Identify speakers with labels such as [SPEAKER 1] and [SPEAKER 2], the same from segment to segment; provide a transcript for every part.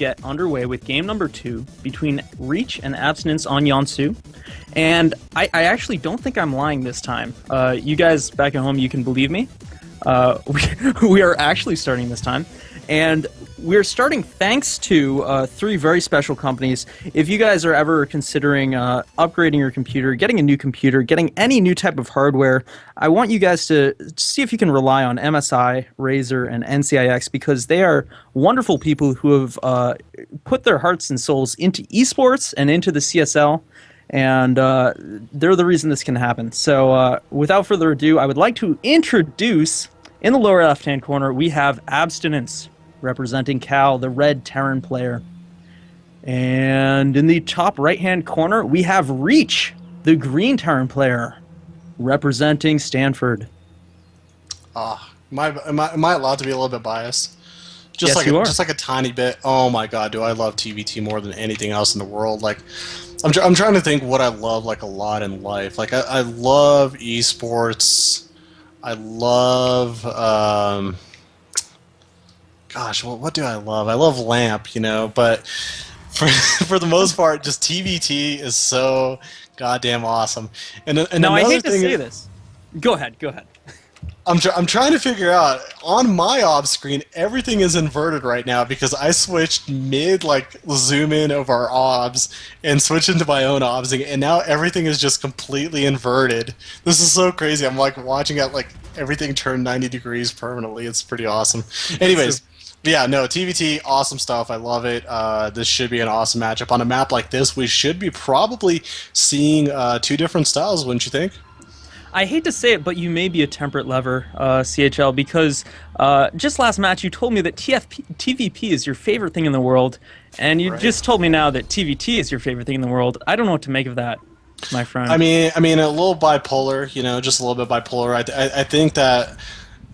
[SPEAKER 1] get underway with game number 2 between Reach and Abstinence on Yonsu. And I actually don't think I'm lying this time. You guys back at home, you can believe me. We are actually starting this time. And we're starting thanks to 3 very special companies. If you guys are ever considering upgrading your computer, getting a new computer, getting any new type of hardware, I want you guys to see if you can rely on MSI, Razer, and NCIX because they are wonderful people who have put their hearts and souls into esports and into the CSL. And they're the reason this can happen. So without further ado, I would like to introduce, in the lower left-hand corner, we have Abstinence, representing Cal, the red Terran player. And in the top right-hand corner, we have Reach, the green Terran player, representing Stanford.
[SPEAKER 2] Am I allowed to be a little bit biased?
[SPEAKER 1] Yes, you are.
[SPEAKER 2] Just like a tiny bit. Oh my god, do I love TVT more than anything else in the world? Like, I'm trying to think what I love like a lot in life. Like, I love esports. I love gosh, what do I love? I love LAMP, you know, but for the most part, just TVT is so goddamn awesome. And
[SPEAKER 1] now I hate to
[SPEAKER 2] thing
[SPEAKER 1] say
[SPEAKER 2] is,
[SPEAKER 1] this. Go ahead.
[SPEAKER 2] I'm trying to figure out, on my OBS screen, everything is inverted right now because I switched mid, like, zoom in of our OBS and switched into my own OBS, and now everything is just completely inverted. This is so crazy. I'm, like, watching it, like, everything turn 90 degrees permanently. It's pretty awesome. Anyways, yeah, no, TVT, awesome stuff. I love it. This should be an awesome matchup. On a map like this, we should be probably seeing 2 different styles, wouldn't you think?
[SPEAKER 1] I hate to say it, but you may be a temperate lover, CHL, because just last match you told me that TVP is your favorite thing in the world, and you just told me now that TVT is your favorite thing in the world. I don't know what to make of that, my friend.
[SPEAKER 2] I mean, a little bipolar, you know, just a little bit bipolar. I think that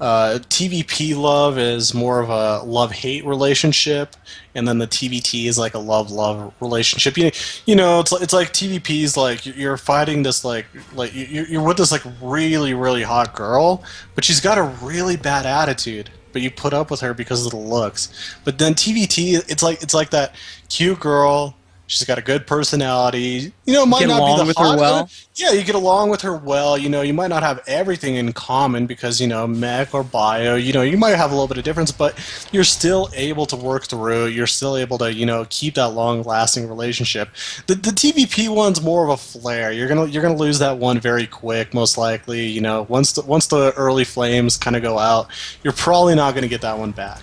[SPEAKER 2] TVP love is more of a love-hate relationship, and then the TVT is like a love-love relationship. You know, it's like TVP's like you're fighting this like you're with this like really really hot girl, but she's got a really bad attitude. But you put up with her because of the looks. But then TVT, it's like that cute girl. She's got a good personality. You know, might not be the hottest. Yeah, you get along with her well. You know, you might not have everything in common because, you know, mech or bio, you know, you might have a little bit of difference, but you're still able to work through. You're still able to, you know, keep that long-lasting relationship. The TVP one's more of a flare. You're gonna lose that one very quick, most likely. You know, once the early flames kind of go out, you're probably not gonna get that one back.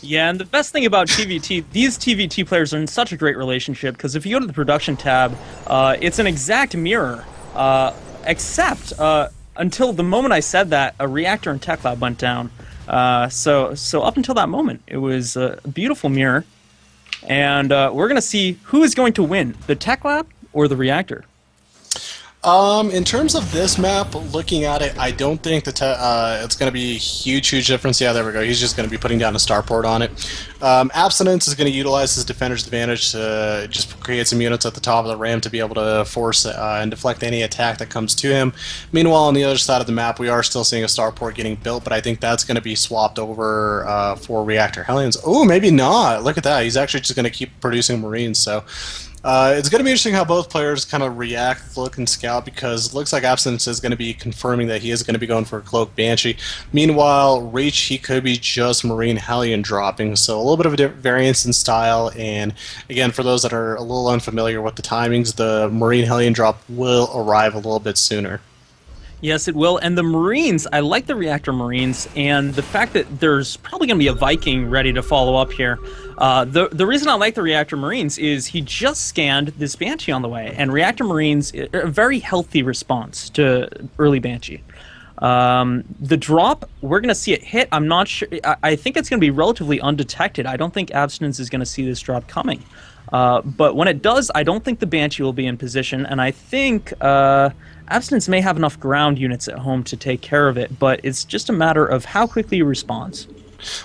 [SPEAKER 1] Yeah, and the best thing about TVT, these TVT players are in such a great relationship, because if you go to the production tab, it's an exact mirror, except until the moment I said that, a reactor and tech lab went down. So up until that moment, it was a beautiful mirror, and we're going to see who is going to win, the tech lab or the reactor.
[SPEAKER 2] In terms of this map, looking at it, I don't think it's going to be a huge difference. Yeah, there we go. He's just going to be putting down a starport on it. Abstinence is going to utilize his defender's advantage to just create some units at the top of the ramp to be able to force and deflect any attack that comes to him. Meanwhile, on the other side of the map, we are still seeing a starport getting built, but I think that's going to be swapped over for reactor Hellions. Oh, maybe not. Look at that. He's actually just going to keep producing Marines, so... it's going to be interesting how both players kind of react, look, and scout, because it looks like Abstinence is going to be confirming that he is going to be going for a Cloak Banshee. Meanwhile, Reach, he could be just Marine Hellion dropping, so a little bit of a variance in style, and again, for those that are a little unfamiliar with the timings, the Marine Hellion drop will arrive a little bit sooner.
[SPEAKER 1] Yes, it will. And the Marines, I like the Reactor Marines, and the fact that there's probably going to be a Viking ready to follow up here. The reason I like the Reactor Marines is he just scanned this Banshee on the way, and Reactor Marines, a very healthy response to early Banshee. The drop, we're going to see it hit. I'm not sure. I think it's going to be relatively undetected. I don't think Abstinence is going to see this drop coming. But when it does, I don't think the Banshee will be in position, and I think Abstinence may have enough ground units at home to take care of it, but it's just a matter of how quickly he responds.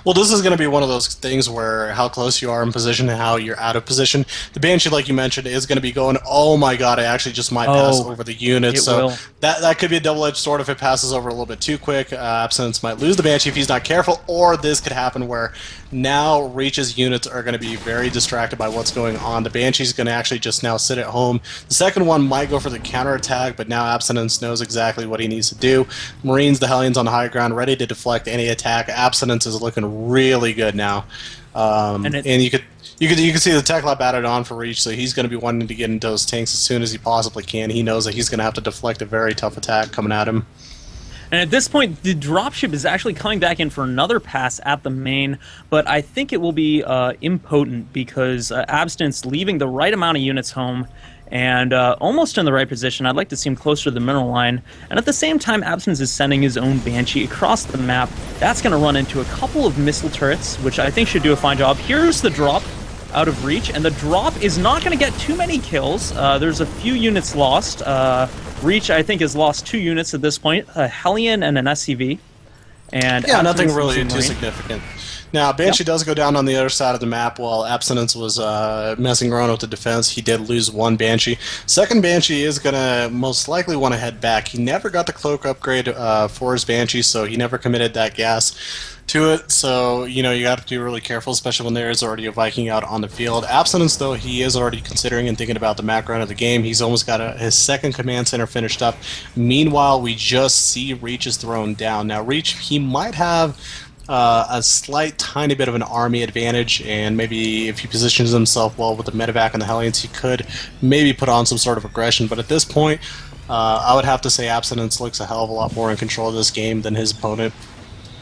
[SPEAKER 2] Well, this is going to be one of those things where how close you are in position and how you're out of position. The Banshee, like you mentioned, is going to be going, oh my god, I actually just might pass
[SPEAKER 1] Oh,
[SPEAKER 2] over the unit.
[SPEAKER 1] it
[SPEAKER 2] So
[SPEAKER 1] will.
[SPEAKER 2] that could be a double-edged sword if it passes over a little bit too quick. Absence might lose the Banshee if he's not careful, or this could happen where now Reach's units are going to be very distracted by what's going on. The Banshee's going to actually just now sit at home. The second one might go for the counterattack, but now Abstinence knows exactly what he needs to do. Marines, the Hellions on the high ground, ready to deflect any attack. Abstinence is looking really good now, and you can see the tech lab added on for Reach, so he's going to be wanting to get into those tanks as soon as he possibly can. He knows that he's going to have to deflect a very tough attack coming at him.
[SPEAKER 1] And at this point, the dropship is actually coming back in for another pass at the main, but I think it will be impotent because Abstinence leaving the right amount of units home and almost in the right position. I'd like to see him closer to the mineral line. And at the same time, Abstinence is sending his own Banshee across the map. That's going to run into a couple of missile turrets, which I think should do a fine job. Here's the drop out of Reach, and the drop is not going to get too many kills. There's a few units lost. Reach, I think, has lost 2 units at this point, a Hellion and an SCV. And
[SPEAKER 2] yeah, nothing
[SPEAKER 1] Abstinence
[SPEAKER 2] really
[SPEAKER 1] losing
[SPEAKER 2] too
[SPEAKER 1] Marine.
[SPEAKER 2] significant. Now, Banshee does go down on the other side of the map while Abstinence was messing around with the defense. He did lose 1 Banshee. Second Banshee is going to most likely want to head back. He never got the cloak upgrade for his Banshee, so he never committed that gas to it. So, you have to be really careful, especially when there is already a Viking out on the field. Abstinence, though, he is already considering and thinking about the macro of the game. He's almost got his second command center finished up. Meanwhile, we just see Reach is thrown down. Now, Reach, he might have a slight tiny bit of an army advantage, and maybe if he positions himself well with the medevac and the Hellions, he could maybe put on some sort of aggression. But at this point, I would have to say Abstinence looks a hell of a lot more in control of this game than his opponent.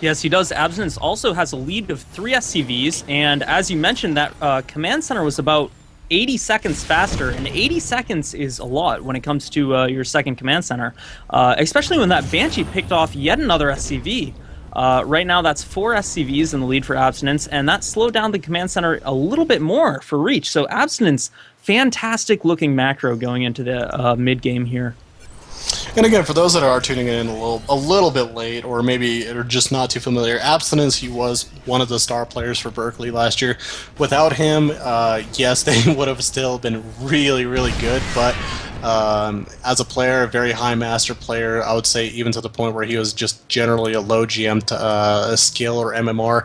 [SPEAKER 1] Yes, he does. Abstinence also has a lead of 3 SCVs, and as you mentioned, that command center was about 80 seconds faster, and 80 seconds is a lot when it comes to your second command center, especially when that Banshee picked off yet another SCV. Right now, that's 4 SCVs in the lead for Abstinence, and that slowed down the command center a little bit more for Reach. So Abstinence, fantastic-looking macro going into the mid-game here.
[SPEAKER 2] And again, for those that are tuning in a little bit late, or maybe are just not too familiar, Abstinence, he was one of the star players for Berkeley last year. Without him, yes, they would have still been really, really good, but as a player, a very high master player, I would say even to the point where he was just generally a low GM skill or MMR.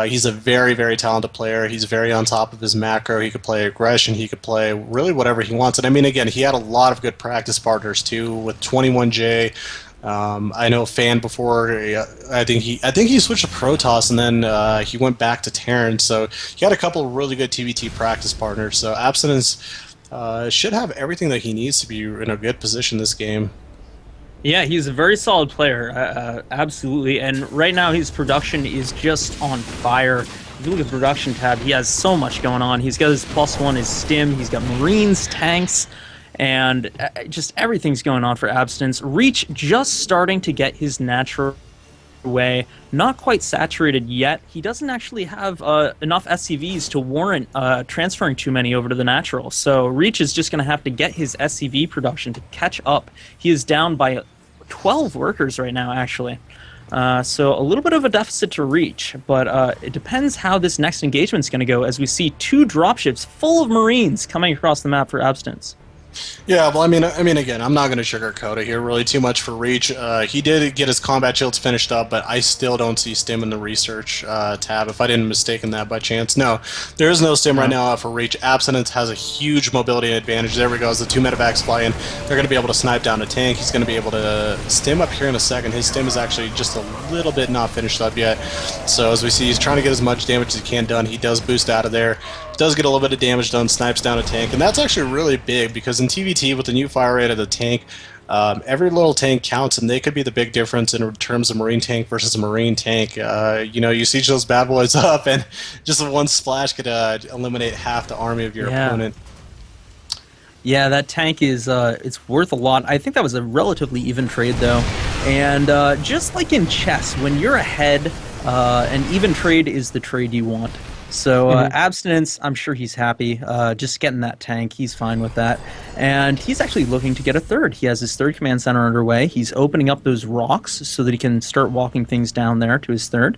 [SPEAKER 2] He's a very, very talented player. He's very on top of his macro. He could play aggression. He could play really whatever he wants. And I mean, again, he had a lot of good practice partners too with 21J. I know Fan before. I think he switched to Protoss, and then he went back to Terran. So he had a couple of really good TVT practice partners. So Abstinence should have everything that he needs to be in a good position this game.
[SPEAKER 1] Yeah, he's a very solid player, absolutely. And right now, his production is just on fire. If you look at the production tab, he has so much going on. He's got his +1, his stim, he's got Marines, tanks, and just everything's going on for Abstinence. Reach just starting to get his natural way, not quite saturated yet. He doesn't actually have enough SCVs to warrant transferring too many over to the natural. So Reach is just going to have to get his SCV production to catch up. He is down by 12 workers right now, actually. So a little bit of a deficit to Reach, but it depends how this next engagement is going to go as we see 2 dropships full of Marines coming across the map for Abstinence.
[SPEAKER 2] Yeah, well, I mean, again, I'm not going to sugarcoat it here really too much for Reach. He did get his combat shields finished up, but I still don't see stim in the research tab. If I didn't mistaken that by chance, no, there is no stim right now for Reach. Abstinence has a huge mobility advantage. There we go. As the 2 medevacs fly in, they're going to be able to snipe down a tank. He's going to be able to stim up here in a second. His stim is actually just a little bit not finished up yet. So as we see, he's trying to get as much damage as he can done. He does boost out of there. Does get a little bit of damage done, snipes down a tank, and that's actually really big because in TVT with the new fire rate of the tank, every little tank counts, and they could be the big difference in terms of Marine tank versus a Marine tank. You siege those bad boys up, and just one splash could eliminate half the army of your opponent.
[SPEAKER 1] Yeah, that tank is it's worth a lot. I think that was a relatively even trade, though. And just like in chess, when you're ahead, an even trade is the trade you want. So Abstinence, I'm sure he's happy. Just getting that tank, he's fine with that. And he's actually looking to get a third. He has his 3rd command center underway. He's opening up those rocks so that he can start walking things down there to his 3rd.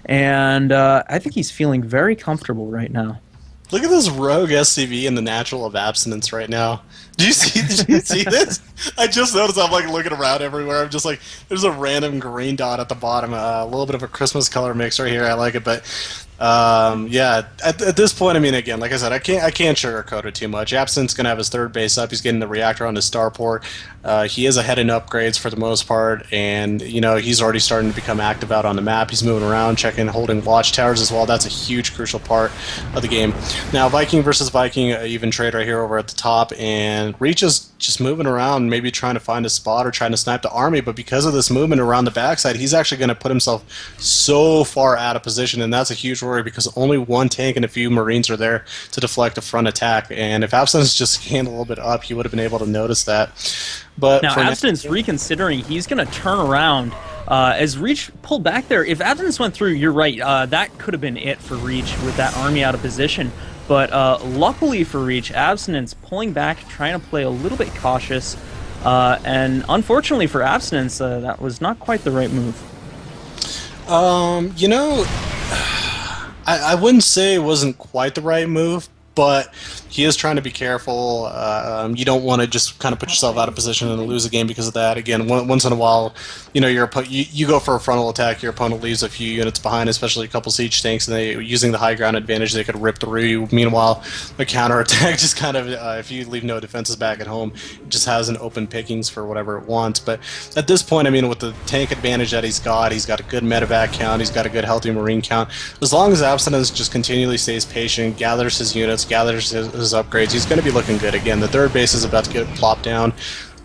[SPEAKER 1] and I think he's feeling very comfortable right now.
[SPEAKER 2] Look at this rogue SCV in the natural of abstinence right now. Did you see this? I just noticed. I'm like looking around everywhere. I'm just like, there's a random green dot at the bottom. A little bit of a Christmas color mix right here. I like it, but yeah. At this point, I mean, again, like I said, I can't sugarcoat it too much. Abstinence gonna have his third base up. He's getting the reactor on his starport. He is ahead in upgrades for the most part, and he's already starting to become active out on the map. He's moving around, checking, holding watchtowers as well. That's a huge, crucial part of the game. Now, Viking versus Viking, even trade right here over at the top, and Reach is just moving around, maybe trying to find a spot or trying to snipe the army, but because of this movement around the backside, he's actually going to put himself so far out of position, and that's a huge worry because only one tank and a few Marines are there to deflect a front attack, and if Abstinence just scanned a little bit up, he would have been able to notice that. But
[SPEAKER 1] now, Abstinence reconsidering, he's going to turn around. As Reach pulled back there, if Abstinence went through, you're right, that could have been it for Reach with that army out of position. But luckily for Reach, Abstinence pulling back, trying to play a little bit cautious. And unfortunately for Abstinence, that was not quite the right move.
[SPEAKER 2] I wouldn't say it wasn't quite the right move, but he is trying to be careful. You don't want to just kind of put yourself out of position and lose a game because of that. Again, once in a while, you go for a frontal attack, your opponent leaves a few units behind, especially a couple siege tanks, and they using the high ground advantage, they could rip through you. Meanwhile, the counter attack just kind of, if you leave no defenses back at home, it just has an open pickings for whatever it wants. But at this point, I mean, with the tank advantage that he's got a good medevac count, he's got a good healthy Marine count. As long as Abstinence just continually stays patient, gathers his units, gathers his upgrades, he's going to be looking good. Again, the third base is about to get plopped down.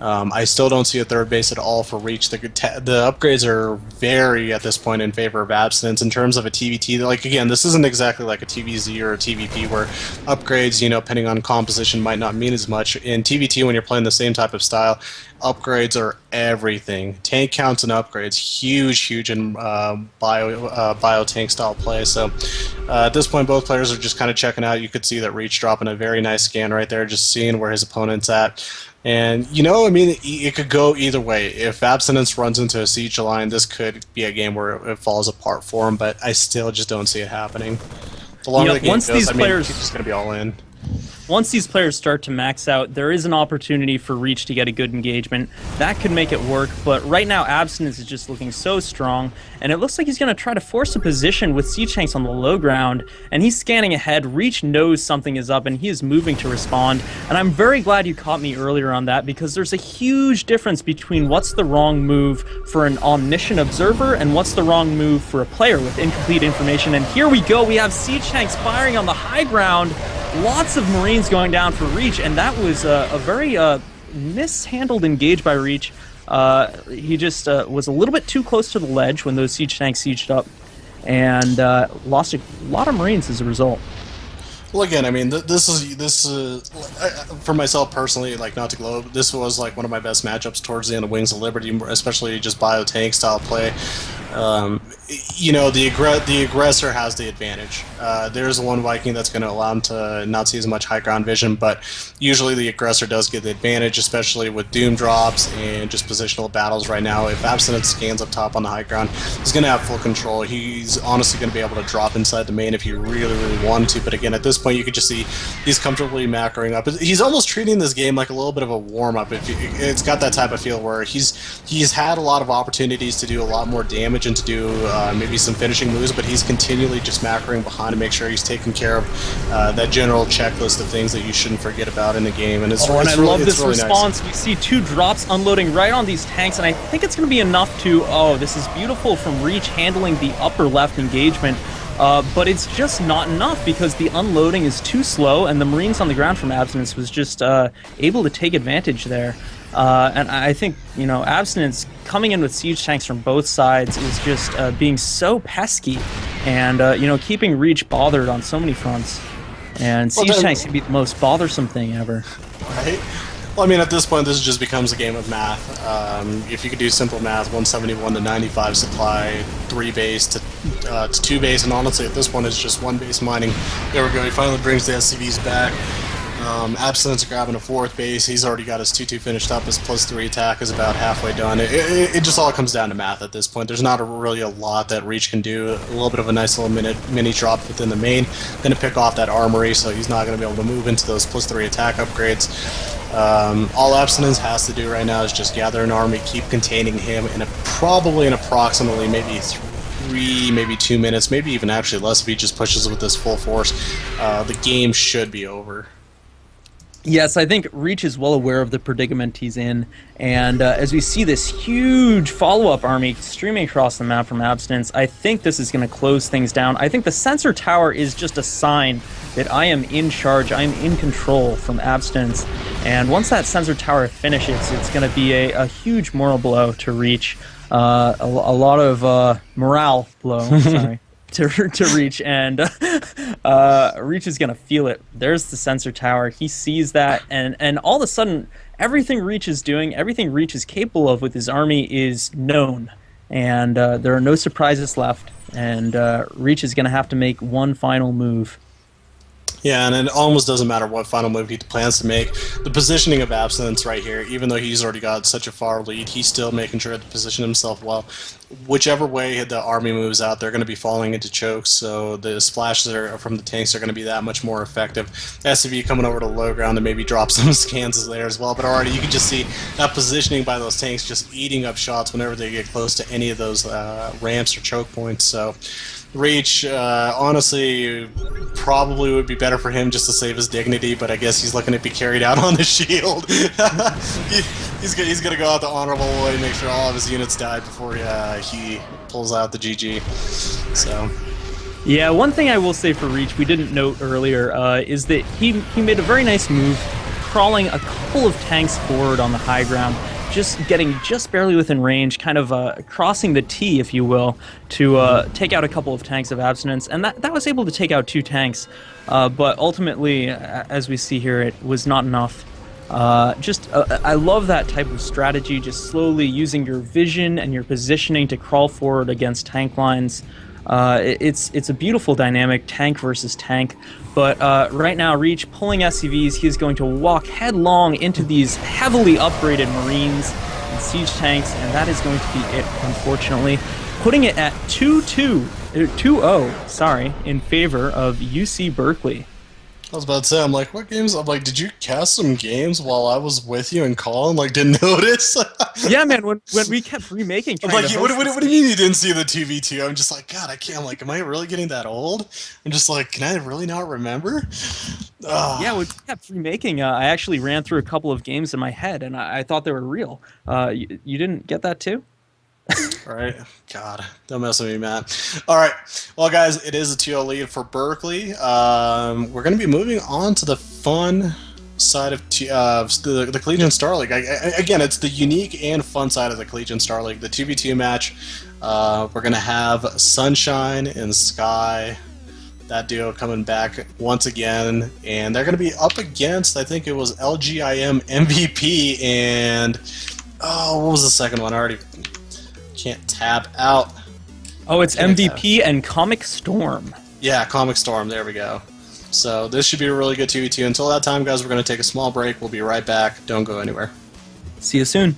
[SPEAKER 2] I still don't see a third base at all for Reach. The upgrades are very, at this point, in favor of Abstinence. In terms of a TVT, like, again, this isn't exactly like a TVZ or a TVP where upgrades, depending on composition, might not mean as much. In TVT, when you're playing the same type of style, upgrades are everything. Tank counts and upgrades, huge in bio tank style play. So at this point, both players are just kind of checking out. You could see that Reach dropping a very nice scan right there, just seeing where his opponent's at. And, I mean, it could go either way. If Abstinence runs into a siege line, this could be a game where it falls apart for him, but I still just don't see it happening. The longer the game goes, he's just going to be all in.
[SPEAKER 1] Once these players start to max out, there is an opportunity for Reach to get a good engagement. That could make it work, but right now Abstinence is just looking so strong, and it looks like he's going to try to force a position with siege tanks on the low ground, and he's scanning ahead. Reach knows something is up, and he is moving to respond, and I'm very glad you caught me earlier on that, because there's a huge difference between what's the wrong move for an omniscient observer and what's the wrong move for a player with incomplete information. And here we go, we have siege tanks firing on the high ground, lots of Marines going down for Reach, and that was a very mishandled engage by Reach. He just was a little bit too close to the ledge when those siege tanks sieged up, and lost a lot of Marines as a result.
[SPEAKER 2] Well, again, I mean, this is for myself personally, like, not to gloat, this was like one of my best matchups towards the end of Wings of Liberty, especially just bio tank style play. The aggressor has the advantage. There's one Viking that's going to allow him to not see as much high ground vision, but usually the aggressor does get the advantage, especially with Doom drops and just positional battles right now. If Abstinence scans up top on the high ground, he's going to have full control. He's honestly going to be able to drop inside the main if he really wanted to, but again, at this point, you could just see he's comfortably macroing up. He's almost treating this game like a little bit of a warm-up. It's got that type of feel where he's had a lot of opportunities to do a lot more damage and to do maybe some finishing moves, but he's continually just macroing behind to make sure he's taking care of that general checklist of things that you shouldn't forget about in the game. And
[SPEAKER 1] I love this response. Nice. We see two drops unloading right on these tanks, and I think it's going to be enough to... Oh, this is beautiful from Reach handling the upper left engagement. But it's just not enough because the unloading is too slow, and the Marines on the ground from Abstinence was just able to take advantage there. And I think, Abstinence coming in with siege tanks from both sides is just being so pesky and, keeping Reach bothered on so many fronts. And siege tanks can be the most bothersome thing ever.
[SPEAKER 2] Right? Well, I mean, at this point, this just becomes a game of math. If you could do simple math, 171 to 95 supply, 3 base to 2 base, and honestly, at this point, it's just 1 base mining. There we go. He finally brings the SCVs back. Abstinence grabbing a 4th base. He's already got his 2-2 finished up. His +3 attack is about halfway done. It just all comes down to math at this point. There's not really a lot that Reach can do. A little bit of a nice little mini drop within the main. Going to pick off that armory, so he's not going to be able to move into those +3 attack upgrades. All Abstinence has to do right now is just gather an army, keep containing him, and probably in approximately maybe 3, maybe 2 minutes, maybe even actually less if he just pushes with this full force, the game should be over.
[SPEAKER 1] Yes, I think Reach is well aware of the predicament he's in, and as we see this huge follow-up army streaming across the map from Abstinence, I think this is going to close things down. I think the sensor tower is just a sign that I am in charge, I am in control from Abstinence, and once that sensor tower finishes, it's going to be a huge moral blow to Reach, a lot of morale blow, sorry. To Reach, and Reach is gonna feel it. There's the sensor tower. He sees that, and all of a sudden, everything Reach is doing, everything Reach is capable of with his army is known, and there are no surprises left. And Reach is gonna have to make one final move.
[SPEAKER 2] Yeah, and it almost doesn't matter what final move he plans to make. The positioning of Abstinence right here, even though he's already got such a far lead, he's still making sure to position himself well. Whichever way the army moves out, they're going to be falling into chokes, so the splashes from the tanks are going to be that much more effective. SCV coming over to low ground and maybe drop some scans there as well, but already you can just see that positioning by those tanks just eating up shots whenever they get close to any of those ramps or choke points. So Reach, honestly, probably would be better for him just to save his dignity, but I guess he's looking to be carried out on the shield. he's gonna go out the honorable way, make sure all of his units die before he pulls out the GG. So.
[SPEAKER 1] Yeah, one thing I will say for Reach, we didn't note earlier, is that he made a very nice move, crawling a couple of tanks forward on the high ground, just getting just barely within range, kind of crossing the T, if you will, to take out a couple of tanks of Abstinence, and that was able to take out 2 tanks, but ultimately, as we see here, it was not enough. I love that type of strategy, just slowly using your vision and your positioning to crawl forward against tank lines. It's a beautiful dynamic, tank versus tank, but right now Reach pulling SCVs, he's going to walk headlong into these heavily upgraded Marines and siege tanks, and that is going to be it, unfortunately, putting it at 2-0, sorry, in favor of UC Berkeley.
[SPEAKER 2] I was about to say, I'm like, what games? I'm like, did you cast some games while I was with you in call and like didn't notice?
[SPEAKER 1] Yeah, man. When we kept remaking,
[SPEAKER 2] I'm like, what do you mean you didn't see the 2v2? I'm just like, God, I can't. I'm like, am I really getting that old? I'm just like, can I really not remember?
[SPEAKER 1] Yeah, when we kept remaking, I actually ran through a couple of games in my head, and I thought they were real. You didn't get that too?
[SPEAKER 2] Right? God, don't mess with me, Matt. All right. Well, guys, it is a 2-0 lead for Berkeley. We're going to be moving on to the fun side of the Collegiate Star League. Again, it's the unique and fun side of the Collegiate Star League. The 2v2 match, we're going to have Sunshine and Sky, that duo coming back once again, and they're going to be up against, I think it was LGIM MVP and, what was the second one? I already can't tab out.
[SPEAKER 1] Oh, it's MVP and Comic Storm.
[SPEAKER 2] Yeah, Comic Storm. There we go. So this should be a really good 2v2. Until that time, guys, we're going to take a small break. We'll be right back. Don't go anywhere.
[SPEAKER 1] See you soon.